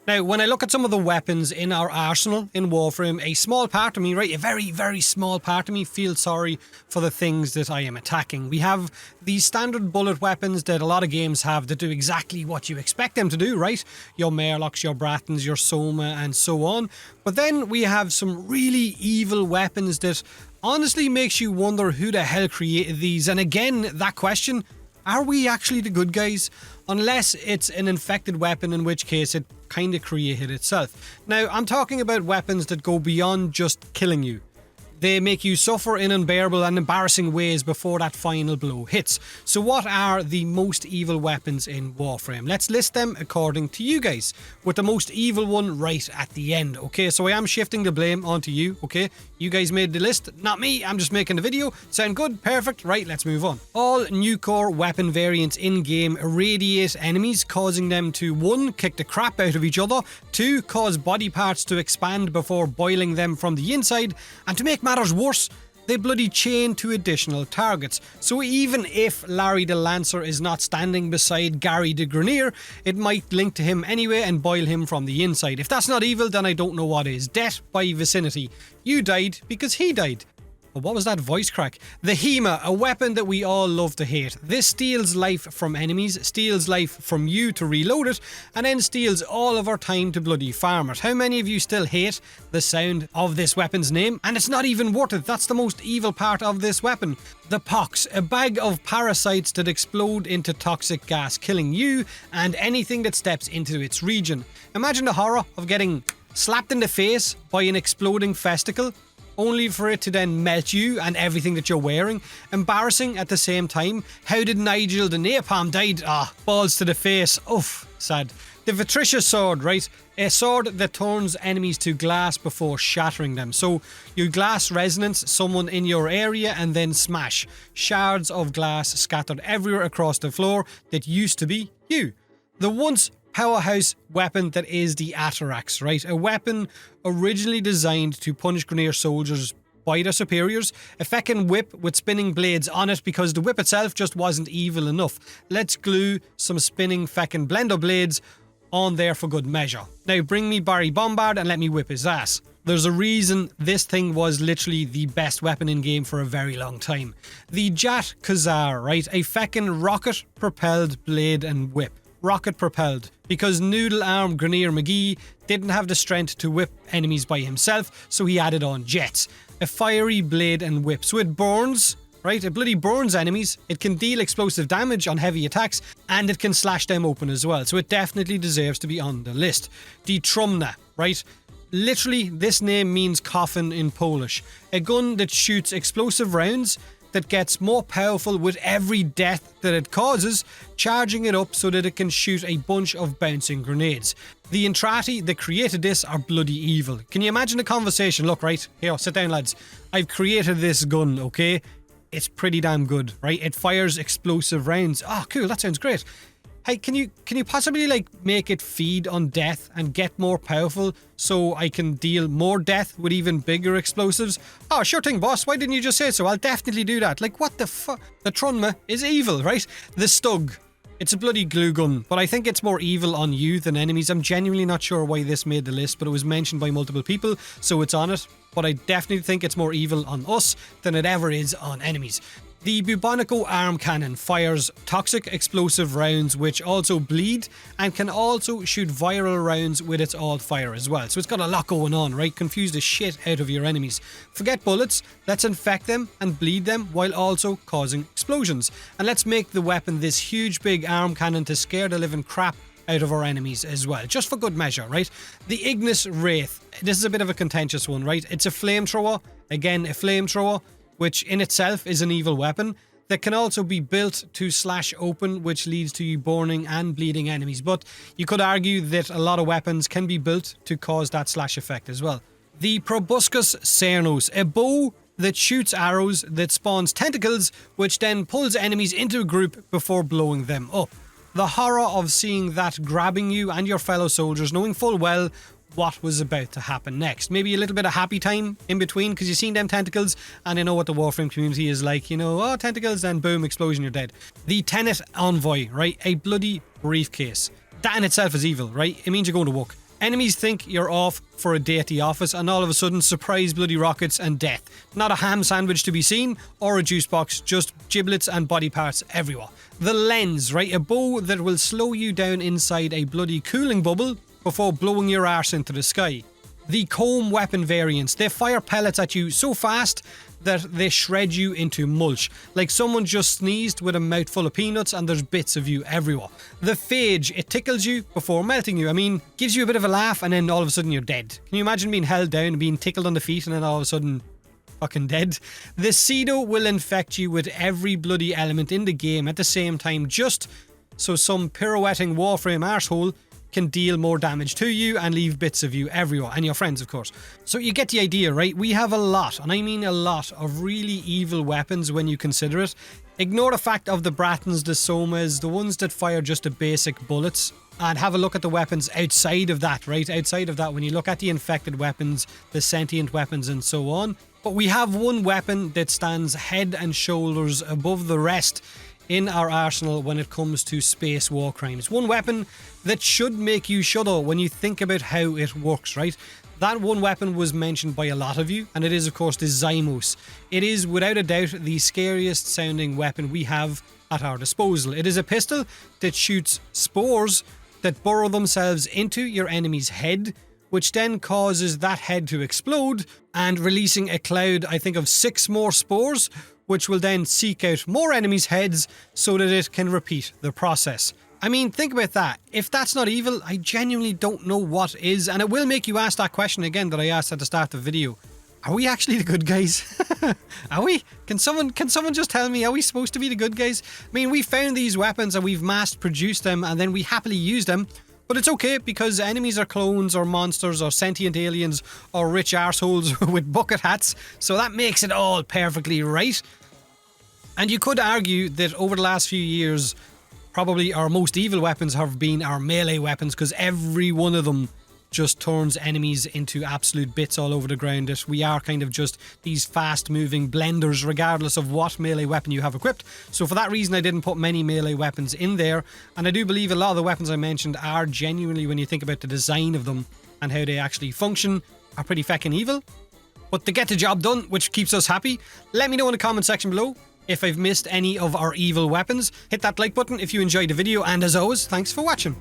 Now, when I look at some of the weapons in our arsenal in Warframe, a small part of me, right, a very, very small part of me feels sorry for the things that I am attacking. We have these standard bullet weapons that a lot of games have that do exactly what you expect them to do, right? Your Murlocs, your Brattons, your Soma, and so on. But then we have some really evil weapons that honestly makes you wonder who the hell created these. And again, that question, are we actually the good guys? Unless it's an infected weapon, in which case it kind of created itself. Now, I'm talking about weapons that go beyond just killing you. They make you suffer in unbearable and embarrassing ways before that final blow hits. So what are the most evil weapons in Warframe? Let's list them according to you guys, with the most evil one right at the end, okay? So I am shifting the blame onto you, okay? You guys made the list, not me. I'm just making the video. Sound good? Perfect. Right, let's move on. All new core weapon variants in-game irradiate enemies, causing them to 1. Kick the crap out of each other, 2. Cause body parts to expand before boiling them from the inside, and to make matters worse, they bloody chain to additional targets. So even if Larry the Lancer is not standing beside Gary the Grenier, it might link to him anyway and boil him from the inside. If that's not evil, then I don't know what is. Death by vicinity. You died because he died. But what was that voice crack? The Hema, a weapon that we all love to hate. This steals life from enemies, steals life from you to reload it, and then steals all of our time to bloody farm it. How many of you still hate the sound of this weapon's name? And it's not even worth it. That's the most evil part of this weapon. The Pox, a bag of parasites that explode into toxic gas, killing you and anything that steps into its region. Imagine the horror of getting slapped in the face by an exploding festicle, only for it to then melt you and everything that you're wearing. Embarrassing at the same time. How did Nigel the Napalm died? Balls to the face. Oof, sad. The Vatricious Sword, right? A sword that turns enemies to glass before shattering them. So you glass resonance someone in your area and then smash. Shards of glass scattered everywhere across the floor that used to be you. The once powerhouse weapon that is the Atarax, right? A weapon originally designed to punish Grenier soldiers by their superiors. A feckin' whip with spinning blades on it because the whip itself just wasn't evil enough. Let's glue some spinning feckin' blender blades on there for good measure. Now bring me Barry Bombard and let me whip his ass. There's a reason this thing was literally the best weapon in game for a very long time. The Jat Khazar, right? A feckin' rocket propelled blade and whip. Rocket propelled, because Noodle Arm Grenier McGee didn't have the strength to whip enemies by himself, so he added on jets. A fiery blade and whip, so it burns, right? It bloody burns enemies, it can deal explosive damage on heavy attacks, and it can slash them open as well, so it definitely deserves to be on the list. The Trumna, right? Literally, this name means coffin in Polish. A gun that shoots explosive rounds that gets more powerful with every death that it causes, charging it up so that it can shoot a bunch of bouncing grenades. The Entrati that created this are bloody evil. Can you imagine the conversation? Look, right, here, sit down lads. I've created this gun, okay? It's pretty damn good, right? It fires explosive rounds. Oh, cool, that sounds great. Hey, can you possibly like make it feed on death and get more powerful so I can deal more death with even bigger explosives? Oh, sure thing, boss. Why didn't you just say so? I'll definitely do that. Like, what the fuck? The Trunma is evil, right? The Stug. It's a bloody glue gun, but I think it's more evil on you than enemies. I'm genuinely not sure why this made the list, but it was mentioned by multiple people, so it's on it. But I definitely think it's more evil on us than it ever is on enemies. The Bubonico Arm Cannon fires toxic explosive rounds which also bleed and can also shoot viral rounds with its alt fire as well. So it's got a lot going on, right? Confuse the shit out of your enemies. Forget bullets, let's infect them and bleed them while also causing explosions. And let's make the weapon this huge big arm cannon to scare the living crap out of our enemies as well, just for good measure, right? The Ignis Wraith. This is a bit of a contentious one, right? It's a flamethrower. Again, a flamethrower, which in itself is an evil weapon that can also be built to slash open, which leads to you burning and bleeding enemies. But you could argue that a lot of weapons can be built to cause that slash effect as well. The Proboscis Cernos, a bow that shoots arrows that spawns tentacles, which then pulls enemies into a group before blowing them up. The horror of seeing that grabbing you and your fellow soldiers, knowing full well what was about to happen next. Maybe a little bit of happy time in between because you've seen them tentacles and I know what the Warframe community is like, you know, oh, tentacles, then boom, explosion, you're dead. The Tenet Envoy, right? A bloody briefcase. That in itself is evil, right? It means you're going to work. Enemies think you're off for a day at the office, and all of a sudden, surprise bloody rockets and death. Not a ham sandwich to be seen, or a juice box, just giblets and body parts everywhere. The lens, right? A bow that will slow you down inside a bloody cooling bubble before blowing your arse into the sky. The comb weapon variants, they fire pellets at you so fast that they shred you into mulch, like someone just sneezed with a mouthful of peanuts and there's bits of you everywhere. The phage, it tickles you before melting you. I mean, gives you a bit of a laugh and then all of a sudden you're dead. Can you imagine being held down and being tickled on the feet and then all of a sudden fucking dead? The Cedo will infect you with every bloody element in the game at the same time, just so some pirouetting Warframe arsehole can deal more damage to you and leave bits of you everywhere, and your friends, of course. So you get the idea, right? We have a lot, and I mean a lot, of really evil weapons when you consider it. Ignore the fact of the Brattons, the Somas, the ones that fire just the basic bullets, and have a look at the weapons outside of that, right? Outside of that, when you look at the infected weapons, the sentient weapons, and so on. But we have one weapon that stands head and shoulders above the rest in our arsenal when it comes to space war crimes. One weapon that should make you shudder when you think about how it works, right? That one weapon was mentioned by a lot of you, and it is of course the Zymus. It is without a doubt the scariest sounding weapon we have at our disposal. It is a pistol that shoots spores that burrow themselves into your enemy's head, which then causes that head to explode and releasing a cloud, I think, of 6 more spores, which will then seek out more enemies' heads so that it can repeat the process. I mean, think about that. If that's not evil, I genuinely don't know what is, and it will make you ask that question again that I asked at the start of the video. Are we actually the good guys? Are we? Can someone just tell me, are we supposed to be the good guys? I mean, we found these weapons and we've mass-produced them and then we happily use them. But it's okay because enemies are clones or monsters or sentient aliens or rich arseholes with bucket hats, so that makes it all perfectly right. And you could argue that over the last few years, probably our most evil weapons have been our melee weapons, because every one of them just turns enemies into absolute bits all over the ground. That we are kind of just these fast-moving blenders regardless of what melee weapon you have equipped. So for that reason I didn't put many melee weapons in there, and I do believe a lot of the weapons I mentioned are genuinely, when you think about the design of them and how they actually function, are pretty feckin' evil. But to get the job done, which keeps us happy, let me know in the comment section below if I've missed any of our evil weapons. Hit that like button if you enjoyed the video, and as always, thanks for watching.